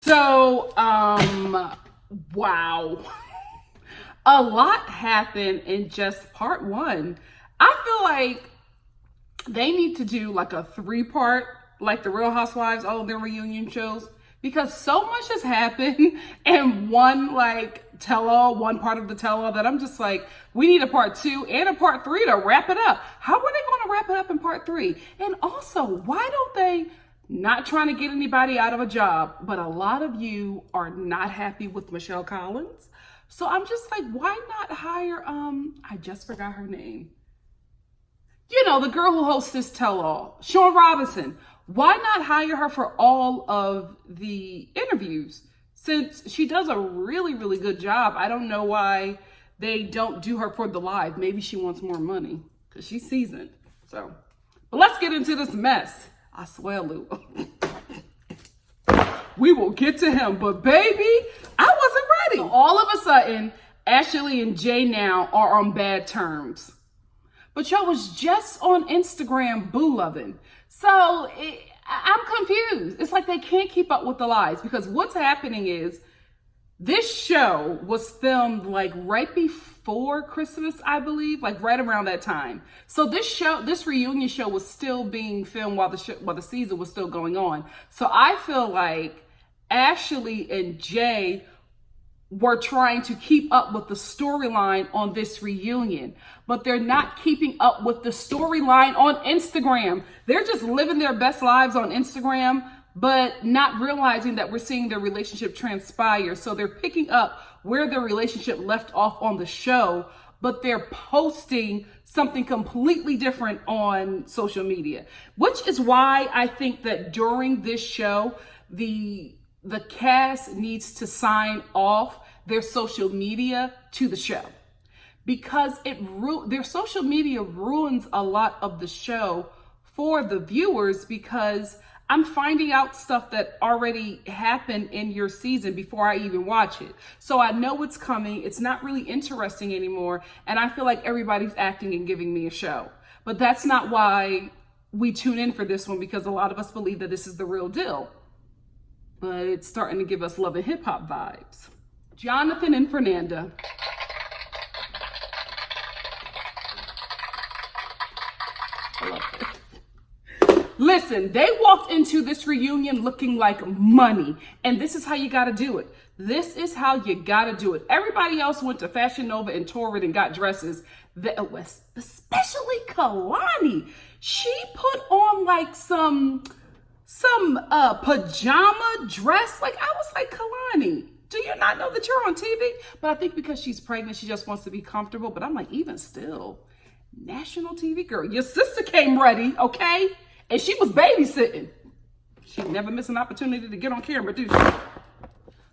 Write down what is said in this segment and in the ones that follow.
So, wow. A lot happened in just part one. I feel like they need to do like a 3-part, like the Real Housewives, all their reunion shows, because so much has happened in one one part of the tell-all that I'm just like, we need a part 2 and a part 3 to wrap it up. How are they going to wrap it up in part 3? And also, why don't they, not trying to get anybody out of a job, but a lot of you are not happy with Michelle Collins. So I'm just like, why not hire, I just forgot her name. You know, the girl who hosts this tell-all, Sean Robinson. Why not hire her for all of the interviews? Since she does a really, really good job, I don't know why they don't do her for the live. Maybe she wants more money because she's seasoned. So, but let's get into this mess. I swear, Lou. We will get to him, but baby, I wasn't ready. So all of a sudden, Ashley and Jay now are on bad terms. But y'all was just on Instagram boo-loving. So I'm confused. It's like they can't keep up with the lies, because what's happening is this show was filmed like right before Christmas, I believe, like right around that time. So this reunion show was still being filmed while the season was still going on. So I feel like Ashley and Jay were trying to keep up with the storyline on this reunion, but they're not keeping up with the storyline on Instagram. They're just living their best lives on Instagram, but not realizing that we're seeing their relationship transpire. So they're picking up where their relationship left off on the show, but they're posting something completely different on social media, which is why I think that during this show, the cast needs to sign off their social media to the show, because their social media ruins a lot of the show for the viewers, because I'm finding out stuff that already happened in your season before I even watch it. So I know it's coming. It's not really interesting anymore. And I feel like everybody's acting and giving me a show. But that's not why we tune in for this one, because a lot of us believe that this is the real deal. But it's starting to give us Love and Hip Hop vibes. Jonathan and Fernanda. I love this. Listen, they walked into this reunion looking like money. And this is how you got to do it. This is how you got to do it. Everybody else went to Fashion Nova and Torrid and got dresses. Especially Kalani. She put on like some pajama dress. Like, I was like, Kalani, do you not know that you're on TV? But I think because she's pregnant, she just wants to be comfortable. But I'm like, even still, national TV girl, your sister came ready, okay? And she was babysitting. She never missed an opportunity to get on camera, do she?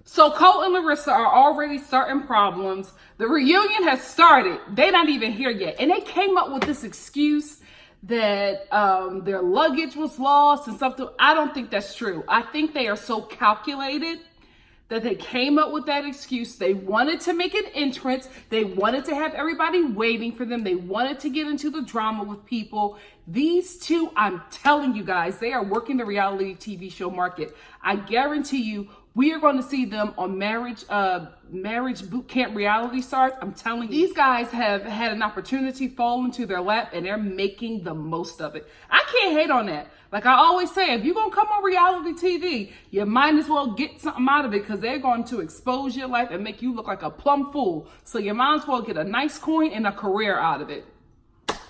So Colt and Larissa are already starting problems. The reunion has started. They're not even here yet. And they came up with this excuse that their luggage was lost and something. I don't think that's true. I think they are so calculated that they came up with that excuse. They wanted to make an entrance. They wanted to have everybody waiting for them. They wanted to get into the drama with people. These two, I'm telling you guys, they are working the reality TV show market. I guarantee you, we are going to see them on marriage boot camp reality stars. I'm telling you, these guys have had an opportunity fall into their lap, and they're making the most of it. I can't hate on that. Like I always say, if you're going to come on reality TV, you might as well get something out of it, because they're going to expose your life and make you look like a plumb fool. So you might as well get a nice coin and a career out of it.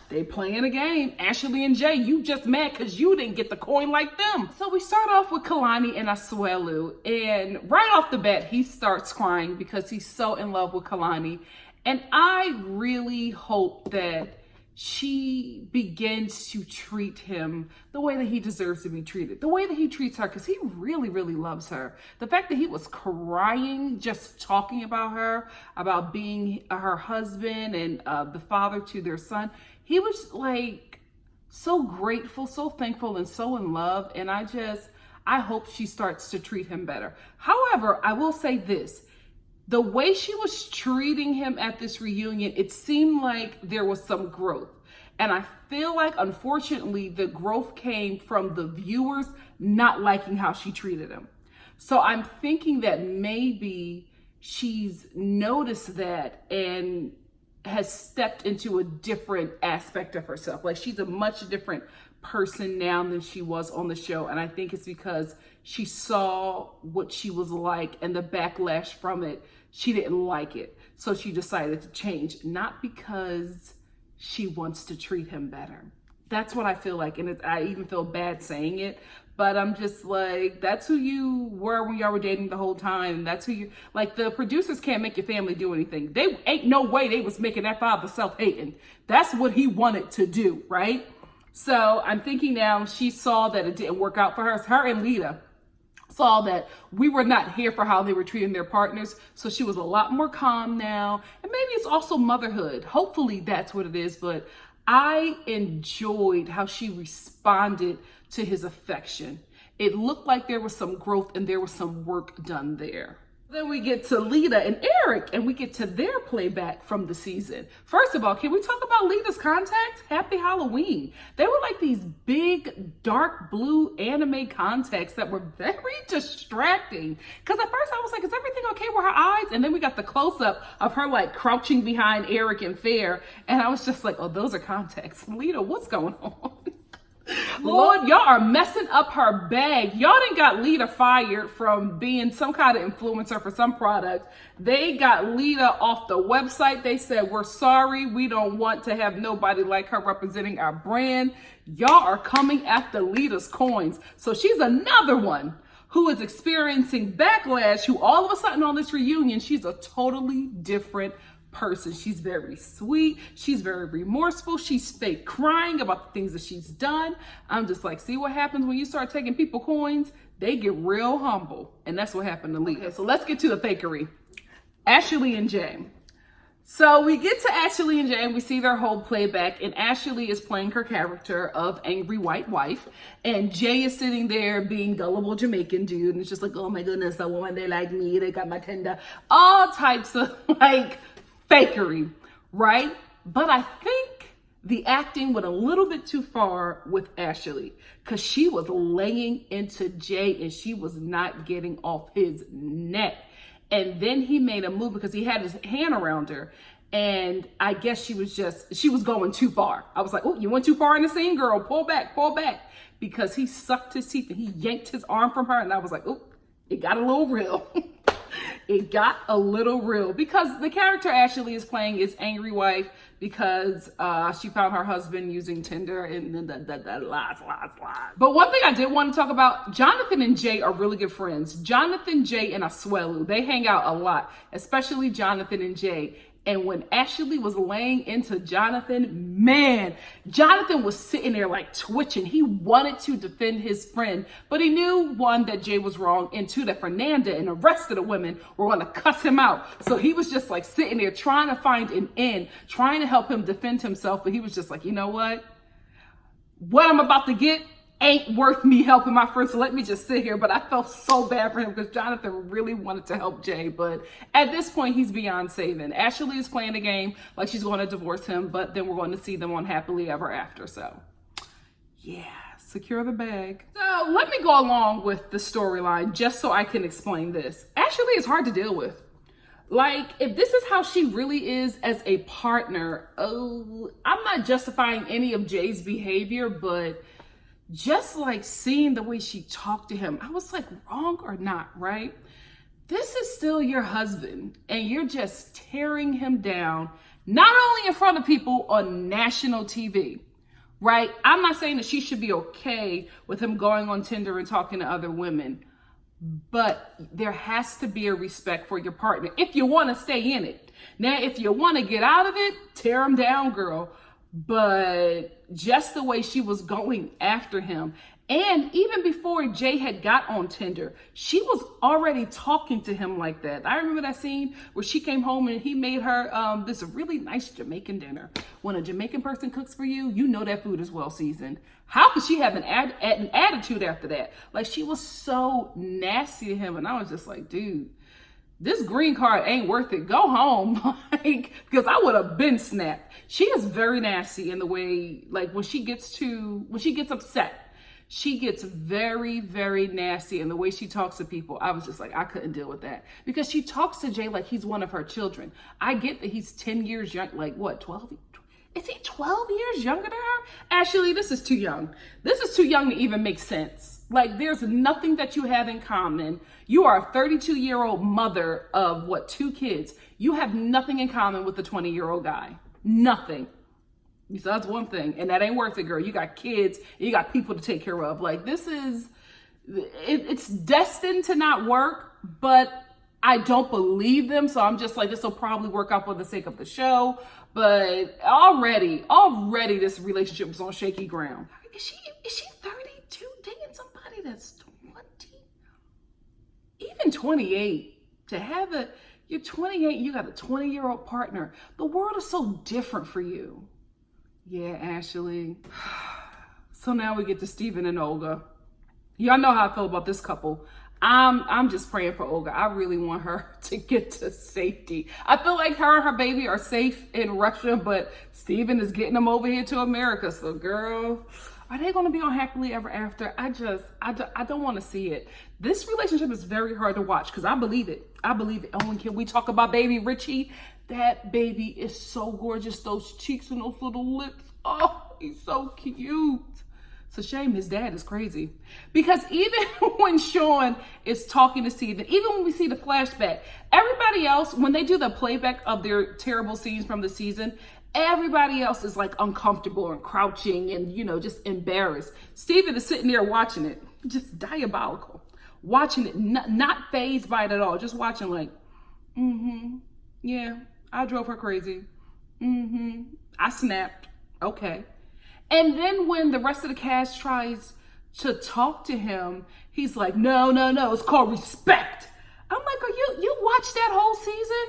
They playing a game. Ashley and Jay, you just mad because you didn't get the coin like them. So we start off with Kalani and Asuelu. And right off the bat, he starts crying because he's so in love with Kalani. And I really hope that she begins to treat him the way that he deserves to be treated. The way that he treats her, because he really, really loves her. The fact that he was crying just talking about her, about being her husband and the father to their son. He was like so grateful, so thankful, and so in love. And I hope she starts to treat him better. However, I will say this. The way she was treating him at this reunion, it seemed like there was some growth. And I feel like, unfortunately, the growth came from the viewers not liking how she treated him. So I'm thinking that maybe she's noticed that and has stepped into a different aspect of herself. Like she's a much different person now than she was on the show. And I think it's because she saw what she was like and the backlash from it. She didn't like it. So she decided to change, not because she wants to treat him better. That's what I feel like. And I even feel bad saying it, but I'm just like, that's who you were when y'all were dating the whole time. That's who you, like the producers can't make your family do anything. They ain't no way they was making that father self-hating. That's what he wanted to do, right? So I'm thinking now she saw that it didn't work out for her. Her and Lida saw that we were not here for how they were treating their partners. So she was a lot more calm now. And maybe it's also motherhood. Hopefully that's what it is. But I enjoyed how she responded to his affection. It looked like there was some growth and there was some work done there. Then we get to Lida and Erik and we get to their playback from the season. First of all, can we talk about Lida's contacts? Happy Halloween. They were like these big dark blue anime contacts that were very distracting. Because at first I was like, is everything okay with her eyes? And then we got the close up of her like crouching behind Erik and Fair. And I was just like, oh, those are contacts. Lida, what's going on? Lord, y'all are messing up her bag. Y'all done got Lida fired from being some kind of influencer for some product. They got Lida off the website. They said, we're sorry. We don't want to have nobody like her representing our brand. Y'all are coming after Lida's coins. So she's another one who is experiencing backlash, who all of a sudden on this reunion, she's a totally different person. She's very sweet. She's very remorseful. She's fake crying about the things that she's done. I'm just like, see what happens when you start taking people coins? They get real humble. And that's what happened to Lida. Okay, so let's get to the fakery. Ashley and Jay. So we get to Ashley and Jay and we see their whole playback, and Ashley is playing her character of angry white wife, and Jay is sitting there being gullible Jamaican dude, and it's just like, oh my goodness, the woman, they like me, they got my tender, all types of like fakery, right? But I think the acting went a little bit too far with Ashley because she was laying into Jay and she was not getting off his neck. And then he made a move because he had his hand around her. And I guess she was going too far. I was like, oh, you went too far in the scene, girl. Pull back. Because he sucked his teeth and he yanked his arm from her. And I was like, oh, it got a little real. It got a little real because the character Ashley is playing is angry wife because she found her husband using Tinder and the lies. But one thing I did want to talk about, Jonathan and Jay are really good friends. Jonathan, Jay, and Asuelu, they hang out a lot, especially Jonathan and Jay. And when Ashley was laying into Jonathan, man, Jonathan was sitting there like twitching. He wanted to defend his friend, but he knew, one, that Jay was wrong, and two, that Fernanda and the rest of the women were going to cuss him out. So he was just like sitting there trying to find an end, trying to help him defend himself. But he was just like, you know what? What I'm about to get ain't worth me helping my friend, so let me just sit here. But I felt so bad for him because Jonathan really wanted to help Jay. But at this point, he's beyond saving. Ashley is playing the game like she's going to divorce him, but then we're going to see them on Happily Ever After. So yeah, secure the bag. So let me go along with the storyline just so I can explain this. Ashley is hard to deal with. Like, if this is how she really is as a partner, oh, I'm not justifying any of Jay's behavior, but just like seeing the way she talked to him, I was like, wrong or not, right? This is still your husband and you're just tearing him down, not only in front of people on national TV, right? I'm not saying that she should be okay with him going on Tinder and talking to other women, but there has to be a respect for your partner if you want to stay in it. Now, if you want to get out of it, tear him down, girl. But just the way she was going after him, and even before Jay had got on Tinder, she was already talking to him like that. I remember that scene where she came home and he made her this really nice Jamaican dinner. When a Jamaican person cooks for you, you know that food is well seasoned. How could she have an attitude after that? Like, she was so nasty to him, and I was just like, dude, this green card ain't worth it. Go home. Like, because I would have been snapped. She is very nasty in the way, like, when she gets upset, she gets very, very nasty. And the way she talks to people, I was just like, I couldn't deal with that. Because she talks to Jay like he's one of her children. I get that he's 10 years young, like what, 12? Is he 12 years younger than her? Actually, this is too young. This is too young to even make sense. Like, there's nothing that you have in common. You are a 32-year-old mother of, what, 2 kids. You have nothing in common with the 20-year-old guy. Nothing. So that's one thing. And that ain't worth it, girl. You got kids. You got people to take care of. Like, this is, it's destined to not work, but I don't believe them. So I'm just like, this will probably work out for the sake of the show. But already this relationship was on shaky ground. Is she 32 dating somebody that's 20? Even 28. To have you're 28, you got a 20-year-old partner. The world is so different for you. Yeah, Ashley. So now we get to Steven and Olga. Y'all know how I feel about this couple. I'm just praying for Olga. I really want her to get to safety. I feel like her and her baby are safe in Russia, but Steven is getting them over here to America. So girl, are they going to be on happily ever after? I don't want to see it. This relationship is very hard to watch because I believe it. I believe it. Oh, and can we talk about baby Richie? That baby is so gorgeous. Those cheeks and those little lips. Oh, he's so cute. It's a shame his dad is crazy. Because even when Sean is talking to Steven, even when we see the flashback, everybody else, when they do the playback of their terrible scenes from the season, everybody else is like uncomfortable and crouching and, you know, just embarrassed. Steven is sitting there watching it, just diabolical. Watching it, not fazed by it at all. Just watching like, yeah, I drove her crazy. I snapped. Okay. And then when the rest of the cast tries to talk to him, he's like, no, it's called respect. I'm like, you watched that whole season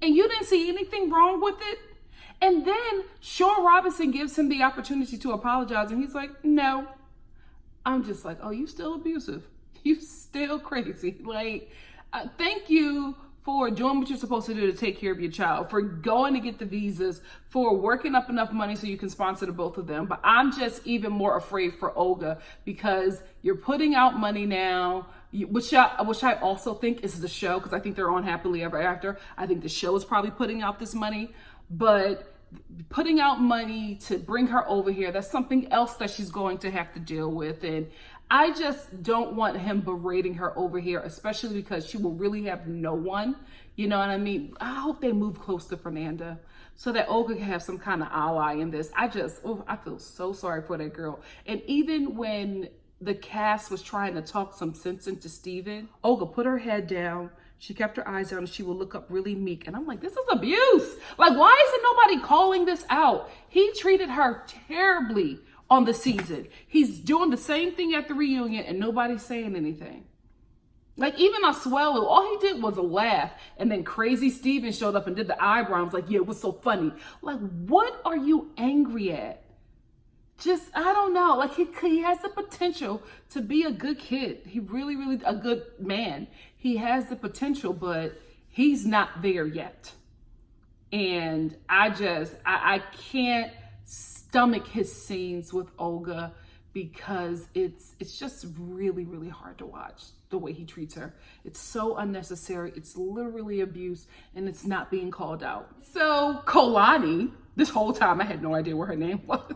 and you didn't see anything wrong with it? And then Sean Robinson gives him the opportunity to apologize and he's like, no. I'm just like, oh, you still abusive. You still crazy. Like, thank you for doing what you're supposed to do to take care of your child, for going to get the visas, for working up enough money so you can sponsor the both of them. But I'm just even more afraid for Olga because you're putting out money now, which I also think is the show, because I think they're on happily ever after. I think the show is probably putting out this money, but putting out money to bring her over here, that's something else that she's going to have to deal with. And I just don't want him berating her over here, especially because she will really have no one. You know what I mean? I hope they move close to Fernanda so that Olga can have some kind of ally in this. I feel so sorry for that girl. And even when the cast was trying to talk some sense into Steven, Olga put her head down. She kept her eyes down and she would look up really meek. And I'm like, this is abuse. Like, why isn't nobody calling this out? He treated her terribly on the season. He's doing the same thing at the reunion and nobody's saying anything. Like, even Asuelu, all he did was a laugh. And then crazy Steven showed up and did the eyebrows like, yeah, it was so funny. Like, what are you angry at? Just, I don't know. Like, he has the potential to be a good kid. He really, a good man. He has the potential, but he's not there yet. And I can't stomach his scenes with Olga because it's just really hard to watch the way he treats her. It's so unnecessary. It's literally abuse and it's not being called out. So Kalani, this whole time I had no idea what her name was.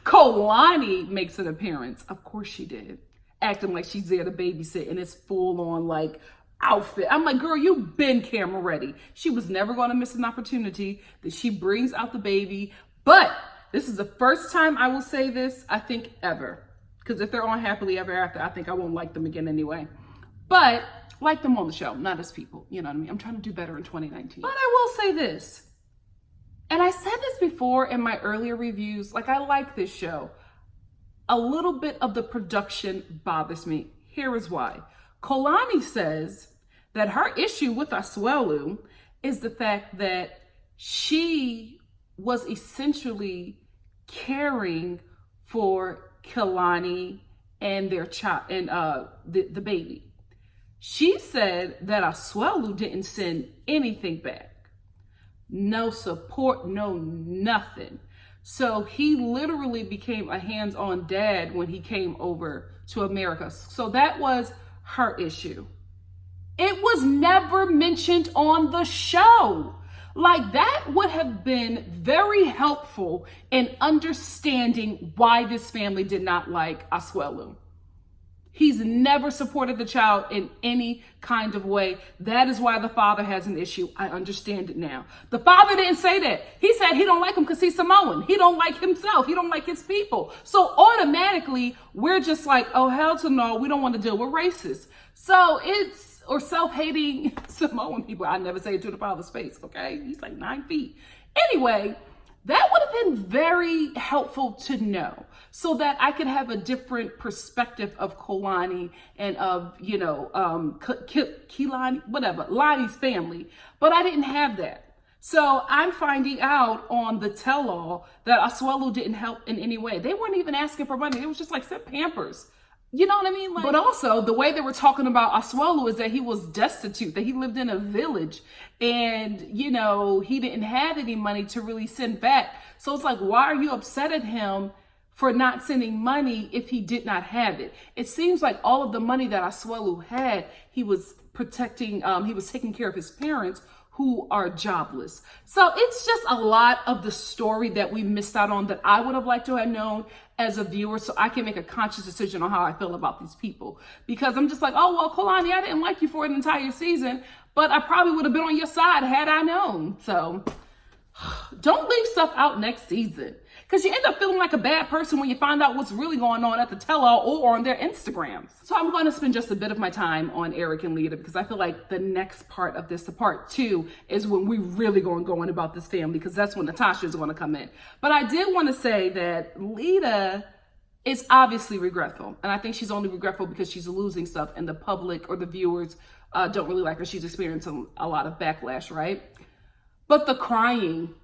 Kalani makes an appearance. Of course she did. Acting like she's there to babysit and it's full on like outfit. I'm like, girl, you've been camera ready. She was never going to miss an opportunity that she brings out the baby. But this is the first time I will say this, I think, ever. Because if they're on happily ever after, I think I won't like them again anyway. But like them on the show, not as people. You know what I mean? I'm trying to do better in 2019. But I will say this. And I said this before in my earlier reviews, like, I like this show. A little bit of the production bothers me. Here is why. Kalani says that her issue with Asuelu is the fact that she was essentially caring for Kalani and their child and the baby. She said that Asuelu didn't send anything back. No support, no nothing. So he literally became a hands-on dad when he came over to America. So that was her issue. It was never mentioned on the show. Like, that would have been very helpful in understanding why this family did not like Asuelu. He's never supported the child in any kind of way. That is why the father has an issue. I understand it now. The father didn't say that. He said he don't like him because he's Samoan. He don't like himself. He don't like his people. So automatically, we're just like, oh, hell to no, we don't want to deal with racists. So it's, or self-hating Samoan people. I never say it to the father's face, okay? He's like 9 feet. Anyway, that would have been very helpful to know so that I could have a different perspective of Kalani and of, Kilani, whatever, Lonnie's family. But I didn't have that. So I'm finding out on the tell-all that Asuelu didn't help in any way. They weren't even asking for money. It was just like, send Pampers. You know what I mean? Like, but also, the way they were talking about Asuelu is that he was destitute, that he lived in a village and, he didn't have any money to really send back. So it's like, why are you upset at him for not sending money if he did not have it? It seems like all of the money that Asuelu had, he was protecting, he was taking care of his parents who are jobless. So it's just a lot of the story that we missed out on that I would have liked to have known as a viewer so I can make a conscious decision on how I feel about these people. Because I'm just like, oh, well, Kalani, I didn't like you for an entire season, but I probably would have been on your side had I known. So don't leave stuff out next season, because you end up feeling like a bad person when you find out what's really going on at the tell-all or on their Instagrams. So I'm going to spend just a bit of my time on Erik and Lida, because I feel like the next part of this, the part 2, is when we really going to go on about this family, because that's when Natasha is going to come in. But I did want to say that Lida is obviously regretful. And I think she's only regretful because she's losing stuff and the public or the viewers don't really like her. She's experiencing a lot of backlash, right? But the crying,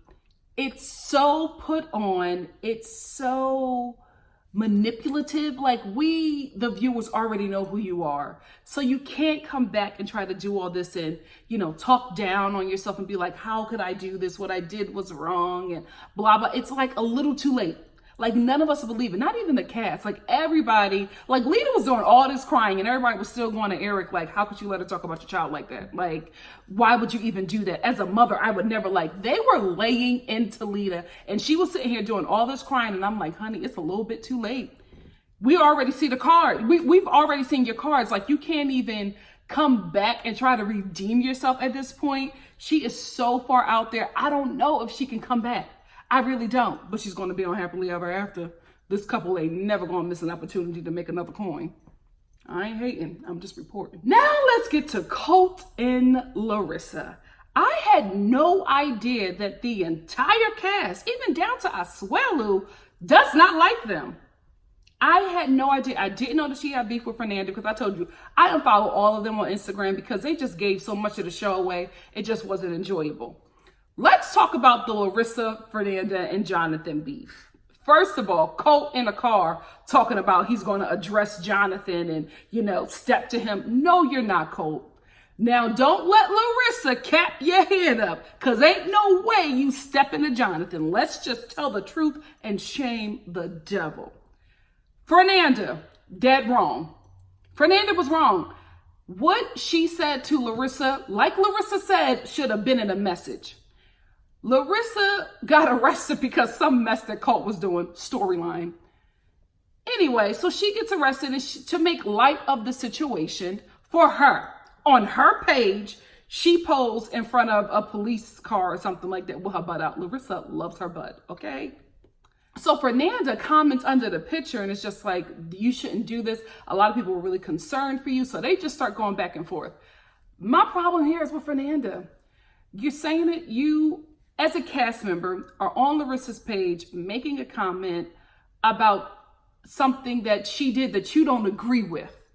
it's so put on, it's so manipulative. Like, we, the viewers, already know who you are. So you can't come back and try to do all this and, talk down on yourself and be like, how could I do this? What I did was wrong and blah, blah. It's like a little too late. Like, none of us believe it. Not even the cast. Like, everybody, like, Lida was doing all this crying and everybody was still going to Erik, like, how could you let her talk about your child like that? Like, why would you even do that? As a mother, I would never, they were laying into Lida and she was sitting here doing all this crying and I'm like, honey, it's a little bit too late. We already see the card. We've already seen your cards. Like, you can't even come back and try to redeem yourself at this point. She is so far out there. I don't know if she can come back. I really don't, but she's going to be on Happily Ever After. This couple ain't never going to miss an opportunity to make another coin. I ain't hating, I'm just reporting. Now let's get to Colt and Larissa. I had no idea that the entire cast, even down to Asuelu, does not like them. I had no idea. I didn't know that she had beef with Fernanda, because I told you, I unfollow all of them on Instagram because they just gave so much of the show away. It just wasn't enjoyable. Let's talk about the Larissa, Fernanda, and Jonathan beef. First of all, Colt in a car talking about he's going to address Jonathan and, step to him. No, you're not, Colt. Now, don't let Larissa cap your head up, because ain't no way you step into Jonathan. Let's just tell the truth and shame the devil. Fernanda, dead wrong. Fernanda was wrong. What she said to Larissa, like Larissa said, should have been in a message. Larissa got arrested because some mess that Colt was doing, storyline. Anyway, so she gets arrested and to make light of the situation for her. On her page, she posed in front of a police car or something like that with her butt out. Larissa loves her butt, okay? So Fernanda comments under the picture and it's just like, you shouldn't do this. A lot of people were really concerned for you. So they just start going back and forth. My problem here is with Fernanda. You're saying it, you, as a cast member, are on Larissa's page making a comment about something that she did that you don't agree with.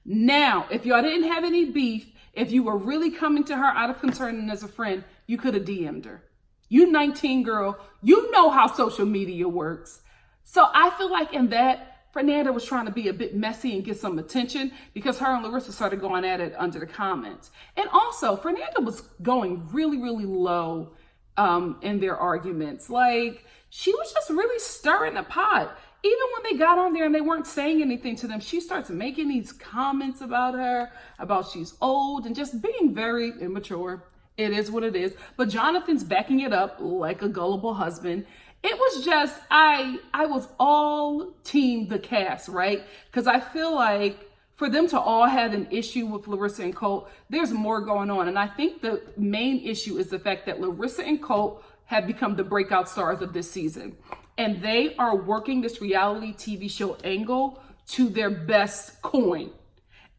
Now, if y'all didn't have any beef, if you were really coming to her out of concern and as a friend, you could have DM'd her. You 19 girl, you know how social media works. So I feel like in that, Fernanda was trying to be a bit messy and get some attention because her and Larissa started going at it under the comments. And also, Fernanda was going really, really low in their arguments. Like, she was just really stirring the pot. Even when they got on there and they weren't saying anything to them, she starts making these comments about her, about she's old, and just being very immature. It is what it is. But Jonathan's backing it up like a gullible husband. It was just, I was all team the cast, right? Because I feel like for them to all have an issue with Larissa and Colt, there's more going on. And I think the main issue is the fact that Larissa and Colt have become the breakout stars of this season. And they are working this reality TV show angle to their best coin.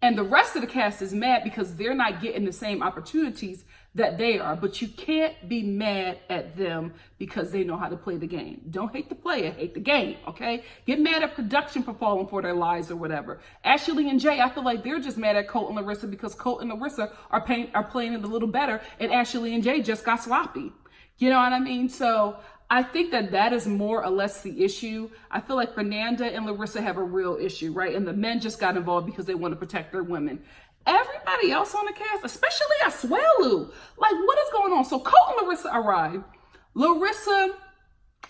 And the rest of the cast is mad because they're not getting the same opportunities that they are. But you can't be mad at them because they know how to play the game. Don't hate the player, hate the game, okay? Get mad at production for falling for their lies or whatever. Ashley and Jay, I feel like they're just mad at Colt and Larissa because Colt and Larissa are playing it a little better, and Ashley and Jay just got sloppy. You know what I mean? So I think that is more or less the issue. I feel like Fernanda and Larissa have a real issue, right? And the men just got involved because they want to protect their women. Everybody else on the cast, especially Asuelu, like, what is going on? So Colt and Larissa arrive. Larissa,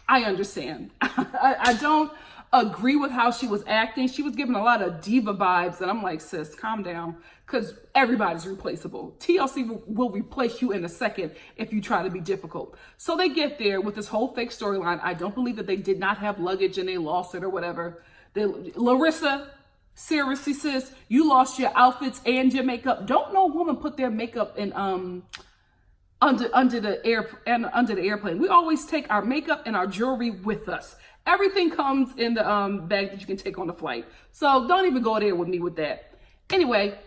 I understand. I don't agree with how she was acting. She was giving a lot of diva vibes, and I'm like, sis, calm down, because everybody's replaceable. TLC will replace you in a second if you try to be difficult. So they get there with this whole fake storyline. I don't believe that they did not have luggage and they lost it or whatever. Larissa, seriously, sis, you lost your outfits and your makeup. Don't no woman put their makeup in under the airplane. We always take our makeup and our jewelry with us. Everything comes in the bag that you can take on the flight. So don't even go there with me with that. Anyway,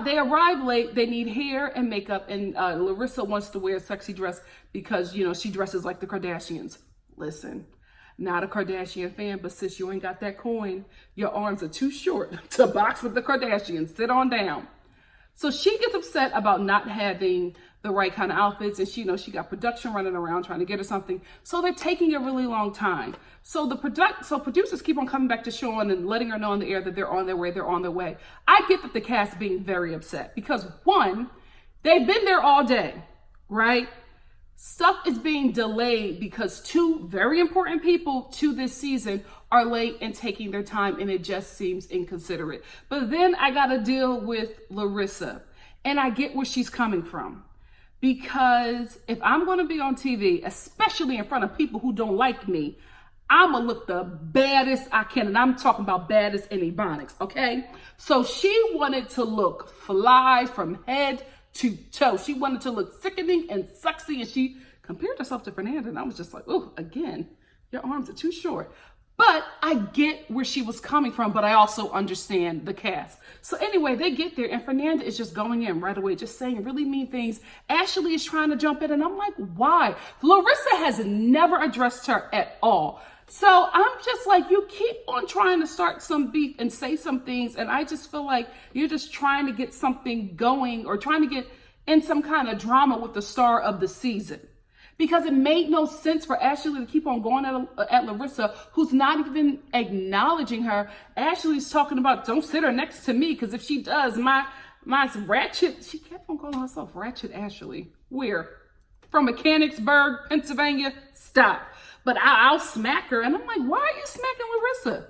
they arrive late. They need hair and makeup, and Larissa wants to wear a sexy dress because, you know, she dresses like the Kardashians. Listen, not a Kardashian fan, but sis, you ain't got that coin. Your arms are too short to box with the Kardashians. Sit on down. So she gets upset about not having the right kind of outfits, and she got production running around trying to get her something. So they're taking a really long time. So producers keep on coming back to Sean and letting her know on the air that they're on their way. I get that the cast being very upset because, one, they've been there all day, right? Stuff is being delayed because two very important people to this season are late and taking their time, and it just seems inconsiderate. But then I got to deal with Larissa, and I get where she's coming from. Because if I'm going to be on TV, especially in front of people who don't like me, I'm going to look the baddest I can. And I'm talking about baddest in Ebonics, okay? So she wanted to look fly from head to toe. She wanted to look sickening and sexy. And she compared herself to Fernanda. And I was just like, oh, again, your arms are too short. But I get where she was coming from, but I also understand the cast. So anyway, they get there, and Fernanda is just going in right away, just saying really mean things. Ashley is trying to jump in, and I'm like, why? Larissa has never addressed her at all. So I'm just like, you keep on trying to start some beef and say some things, and I just feel like you're just trying to get something going or trying to get in some kind of drama with the star of the season. Because it made no sense for Ashley to keep on going at Larissa, who's not even acknowledging her. Ashley's talking about, don't sit her next to me, because if she does, my ratchet, she kept on calling herself Ratchet Ashley. Where? From Mechanicsburg, Pennsylvania? Stop. But I'll smack her. And I'm like, why are you smacking Larissa?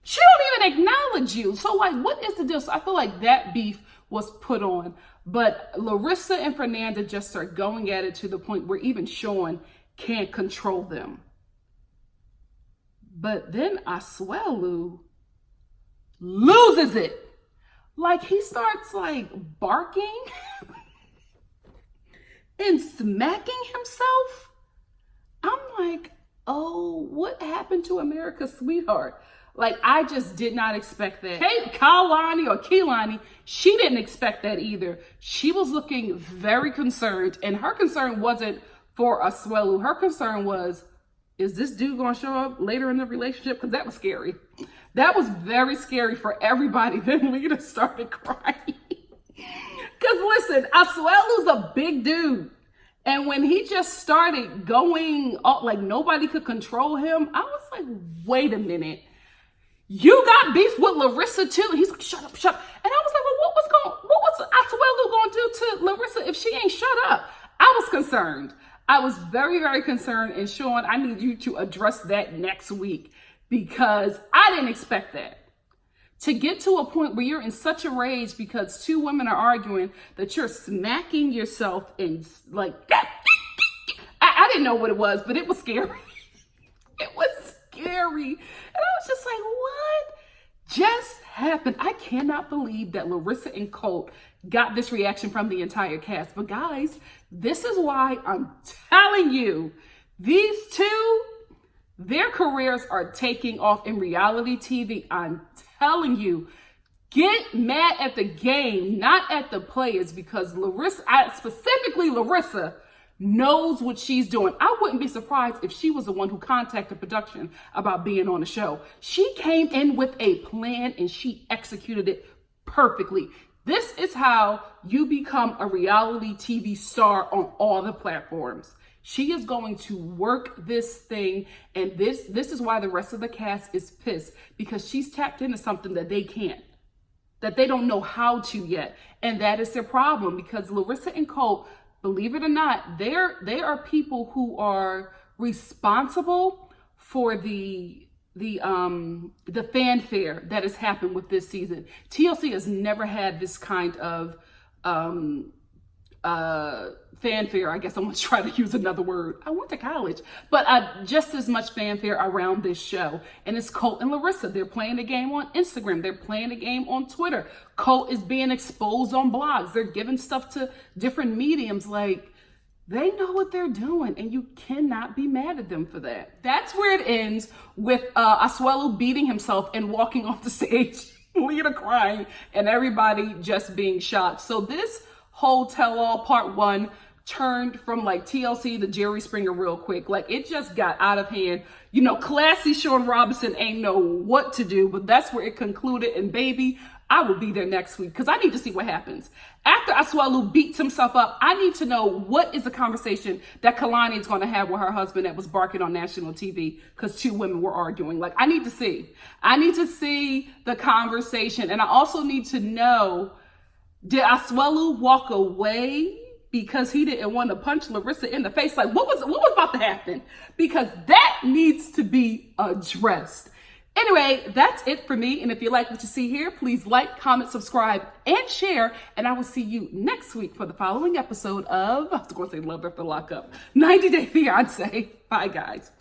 She don't even acknowledge you. So, like, what is the deal? So I feel like that beef was put on. But Larissa and Fernanda just start going at it to the point where even Sean can't control them. But then Asuelu loses it. Like, he starts like barking and smacking himself. I'm like, oh, what happened to America's sweetheart? Like, I just did not expect that. Kehlani, she didn't expect that either. She was looking very concerned, and her concern wasn't for Asuelu. Her concern was, is this dude gonna show up later in the relationship? Because that was scary. That was very scary for everybody. Then Lida started crying. Because listen, Asuelu's a big dude. And when he just started going up like nobody could control him, I was like, wait a minute. You got beef with Larissa too? And he's like, shut up. And I was like, well, what was Asuelu going to do to Larissa if she ain't shut up? I was concerned. I was very, very concerned. And Sean, I need you to address that next week because I didn't expect that. To get to a point where you're in such a rage because two women are arguing that you're smacking yourself and like, I didn't know what it was, but it was scary. It was scary. And I was just like, what just happened? I cannot believe that Larissa and Colt got this reaction from the entire cast. But guys, this is why I'm telling you, these two, their careers are taking off in reality TV. I'm telling you, get mad at the game, not at the players, because Larissa, specifically Larissa, knows what she's doing. I wouldn't be surprised if she was the one who contacted production about being on the show. She came in with a plan and she executed it perfectly. This is how you become a reality TV star on all the platforms. She is going to work this thing, and this is why the rest of the cast is pissed, because she's tapped into something that they can't, that they don't know how to yet. And that is their problem, because Larissa and Colt, believe it or not, they are people who are responsible for the fanfare that has happened with this season. TLC has never had this kind of fanfare. I guess I'm gonna try to use another word. I went to college, but just as much fanfare around this show. And it's Colt and Larissa. They're playing the game on Instagram. They're playing the game on Twitter. Colt is being exposed on blogs. They're giving stuff to different mediums. Like, they know what they're doing, and you cannot be mad at them for that. That's where it ends, with Asuelu beating himself and walking off the stage, Lida crying, and everybody just being shocked. So this whole tell-all part one turned from like TLC to Jerry Springer real quick. Like, it just got out of hand. You know, classy Sean Robinson ain't know what to do, but that's where it concluded. And baby, I will be there next week because I need to see what happens. After Asuelu beats himself up, I need to know what is the conversation that Kalani is going to have with her husband that was barking on national TV because two women were arguing. Like, I need to see. I need to see the conversation. And I also need to know, did Asuelu walk away because he didn't want to punch Larissa in the face? Like, what was about to happen? Because that needs to be addressed. Anyway, that's it for me. And if you like what you see here, please like, comment, subscribe, and share. And I will see you next week for the following episode of, I was going to say Love After Lockup, 90 Day Fiancé. Bye, guys.